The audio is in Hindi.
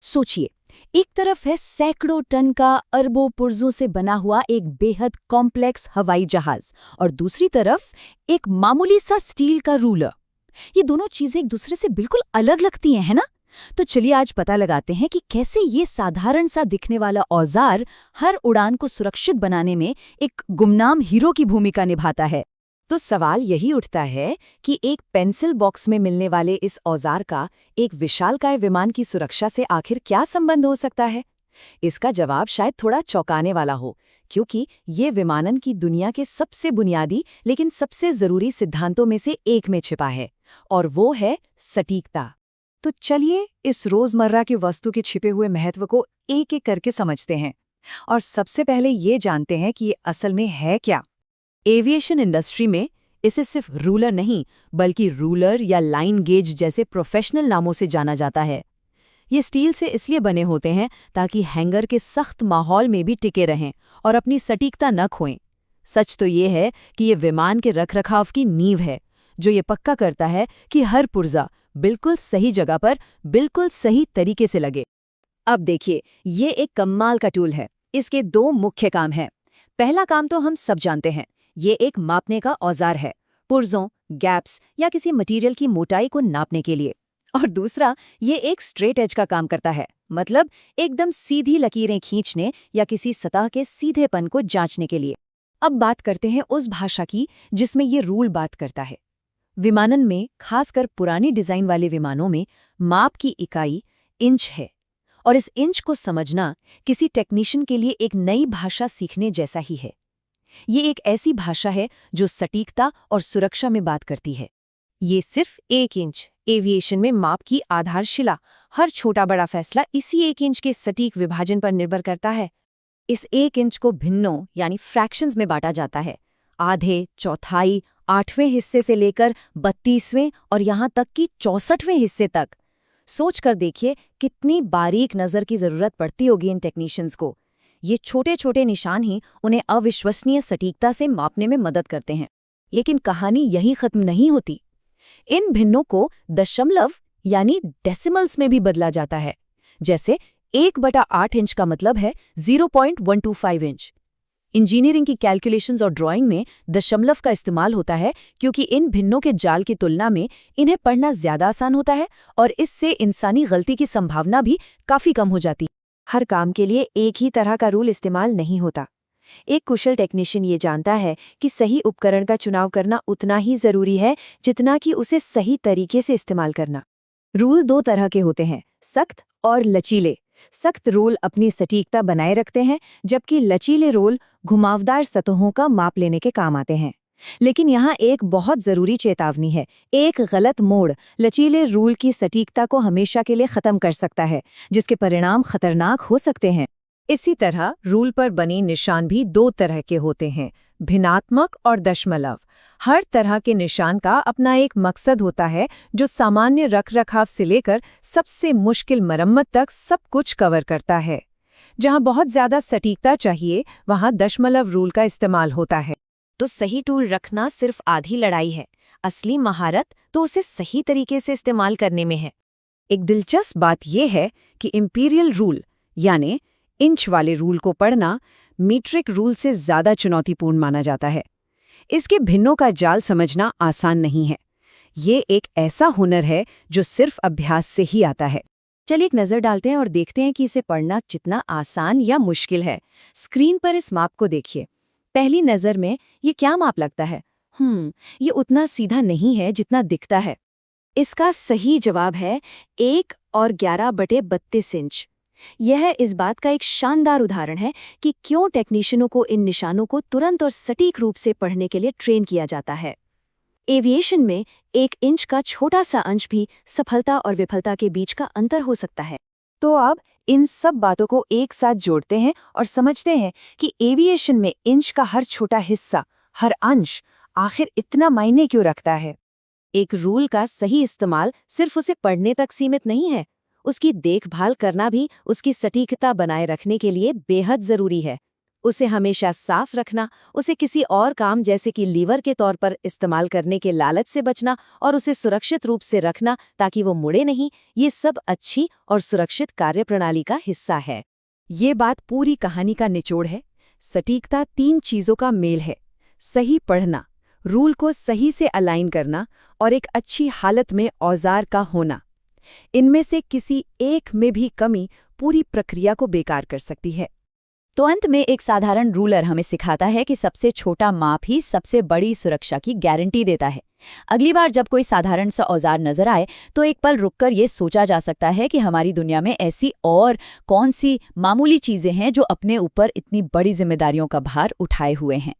सोचिए, एक तरफ है सैकड़ों टन का अरबों पुर्जों से बना हुआ एक बेहद कॉम्प्लेक्स हवाई जहाज और दूसरी तरफ एक मामूली सा स्टील का रूलर। ये दोनों चीजें एक दूसरे से बिल्कुल अलग लगती हैं, है ना? तो चलिए आज पता लगाते हैं कि कैसे ये साधारण सा दिखने वाला औजार हर उड़ान को सुरक्षित बनाने में एक गुमनाम हीरो की भूमिका निभाता है। तो सवाल यही उठता है कि एक पेंसिल बॉक्स में मिलने वाले इस औजार का एक विशालकाय विमान की सुरक्षा से आखिर क्या संबंध हो सकता है? इसका जवाब शायद थोड़ा चौंकाने वाला हो, क्योंकि ये विमानन की दुनिया के सबसे बुनियादी लेकिन सबसे जरूरी सिद्धांतों में से एक में छिपा है, और वो है सटीकता। तो चलिए इस रोजमर्रा की वस्तु के छिपे हुए महत्व को एक एक करके समझते हैं, और सबसे पहले ये जानते हैं कि ये असल में है क्या। एविएशन इंडस्ट्री में इसे सिर्फ रूलर नहीं, बल्कि रूलर या लाइन गेज जैसे प्रोफेशनल नामों से जाना जाता है। ये स्टील से इसलिए बने होते हैं ताकि हैंगर के सख्त माहौल में भी टिके रहें और अपनी सटीकता न खोएं। सच तो ये है कि ये विमान के रखरखाव की नींव है, जो ये पक्का करता है कि हर पुर्जा बिल्कुल सही जगह पर बिल्कुल सही तरीके से लगे। अब देखिए, ये एक कमाल का टूल है। इसके दो मुख्य काम हैं। पहला काम तो हम सब जानते हैं, ये एक मापने का औजार है, पुर्जों, गैप्स या किसी मटेरियल की मोटाई को नापने के लिए। और दूसरा, ये एक स्ट्रेट एज का काम करता है, मतलब एकदम सीधी लकीरें खींचने या किसी सतह के सीधेपन को जांचने के लिए। अब बात करते हैं उस भाषा की जिसमें ये रूल बात करता है। विमानन में, खासकर पुरानी डिजाइन वाले विमानों में, माप की इकाई इंच है, और इस इंच को समझना किसी टेक्नीशियन के लिए एक नई भाषा सीखने जैसा ही है। ये एक ऐसी भाषा है जो सटीकता और सुरक्षा में बात करती है। ये सिर्फ 1 इंच, एविएशन में माप की आधारशिला। हर छोटा बड़ा फैसला इसी 1 इंच के सटीक विभाजन पर निर्भर करता है। इस 1 इंच को भिन्नों यानी फ्रैक्शंस में बांटा जाता है, आधे, चौथाई, 8वें हिस्से से लेकर 32वें और यहाँ तक कि 64वें हिस्से तक। सोच कर देखिए कितनी बारीक नज़र की ज़रूरत पड़ती होगी इन टेक्नीशियंस को। ये छोटे छोटे निशान ही उन्हें अविश्वसनीय सटीकता से मापने में मदद करते हैं। लेकिन कहानी यही खत्म नहीं होती। इन भिन्नों को दशमलव यानी डेसिमल्स में भी बदला जाता है। जैसे 1/8 इंच का मतलब है 0.125 इंच। इंजीनियरिंग की कैलकुलेशंस और ड्राइंग में दशमलव का इस्तेमाल होता है, क्योंकि इन भिन्नों के जाल की तुलना में इन्हें पढ़ना ज्यादा आसान होता है और इससे इंसानी गलती की संभावना भी काफी कम हो जाती है। हर काम के लिए एक ही तरह का रूल इस्तेमाल नहीं होता। एक कुशल टेक्नीशियन ये जानता है कि सही उपकरण का चुनाव करना उतना ही जरूरी है जितना कि उसे सही तरीके से इस्तेमाल करना। रूल 2 तरह के होते हैं, सख्त और लचीले। सख्त रोल अपनी सटीकता बनाए रखते हैं, जबकि लचीले रोल घुमावदार सतहों का माप लेने के काम आते हैं। लेकिन यहाँ एक बहुत जरूरी चेतावनी है। एक गलत मोड़ लचीले रूल की सटीकता को हमेशा के लिए खत्म कर सकता है, जिसके परिणाम खतरनाक हो सकते हैं। इसी तरह रूल पर बने निशान भी 2 तरह के होते हैं, भिन्नात्मक और दशमलव। हर तरह के निशान का अपना एक मकसद होता है, जो सामान्य रखरखाव से लेकर सबसे मुश्किल मरम्मत तक सब कुछ कवर करता है। जहां बहुत ज्यादा सटीकता चाहिए, वहां दशमलव रूल का इस्तेमाल होता है। तो सही टूल रखना सिर्फ आधी लड़ाई है, असली महारत तो उसे सही तरीके से इस्तेमाल करने में है। एक दिलचस्प बात यह है कि इंपीरियल रूल यानी इंच वाले रूल को पढ़ना मीट्रिक रूल से ज्यादा चुनौतीपूर्ण माना जाता है। इसके भिन्नों का जाल समझना आसान नहीं है। ये एक ऐसा हुनर है जो सिर्फ अभ्यास से ही आता है। चलिए एक नज़र डालते हैं और देखते हैं कि इसे पढ़ना कितना आसान या मुश्किल है। स्क्रीन पर इस माप को देखिए। पहली नज़र में ये क्या माप लगता है? ये उतना सीधा नहीं है जितना दिखता है। इसका सही जवाब है 1 और 11/32 इंच। यह इस बात का एक शानदार उदाहरण है कि क्यों टेक्नीशियनों को इन निशानों को तुरंत और सटीक रूप से पढ़ने के लिए ट्रेन किया जाता है। एविएशन में 1 इंच का छोटा सा अंश भी सफलता और विफलता के बीच का अंतर हो सकता है। तो अब इन सब बातों को एक साथ जोड़ते हैं और समझते हैं कि एविएशन में इंच का हर छोटा हिस्सा, हर अंश आखिर इतना मायने क्यों रखता है। एक रूल का सही इस्तेमाल सिर्फ उसे पढ़ने तक सीमित नहीं है, उसकी देखभाल करना भी उसकी सटीकता बनाए रखने के लिए बेहद जरूरी है। उसे हमेशा साफ रखना, उसे किसी और काम जैसे कि लीवर के तौर पर इस्तेमाल करने के लालच से बचना और उसे सुरक्षित रूप से रखना ताकि वो मुड़े नहीं, ये सब अच्छी और सुरक्षित कार्यप्रणाली का हिस्सा है। ये बात पूरी कहानी का निचोड़ है। सटीकता 3 चीजों का मेल है: सही पढ़ना, रूल को सही से अलाइन करना और एक अच्छी हालत में औजार का होना। इनमें से किसी एक में भी कमी पूरी प्रक्रिया को बेकार कर सकती है। तो अंत में एक साधारण रूलर हमें सिखाता है कि सबसे छोटा माप ही सबसे बड़ी सुरक्षा की गारंटी देता है। अगली बार जब कोई साधारण सा औजार नजर आए तो एक पल रुककर ये सोचा जा सकता है कि हमारी दुनिया में ऐसी और कौन सी मामूली चीजें हैं जो अपने ऊपर इतनी बड़ी जिम्मेदारियों का भार उठाए हुए हैं।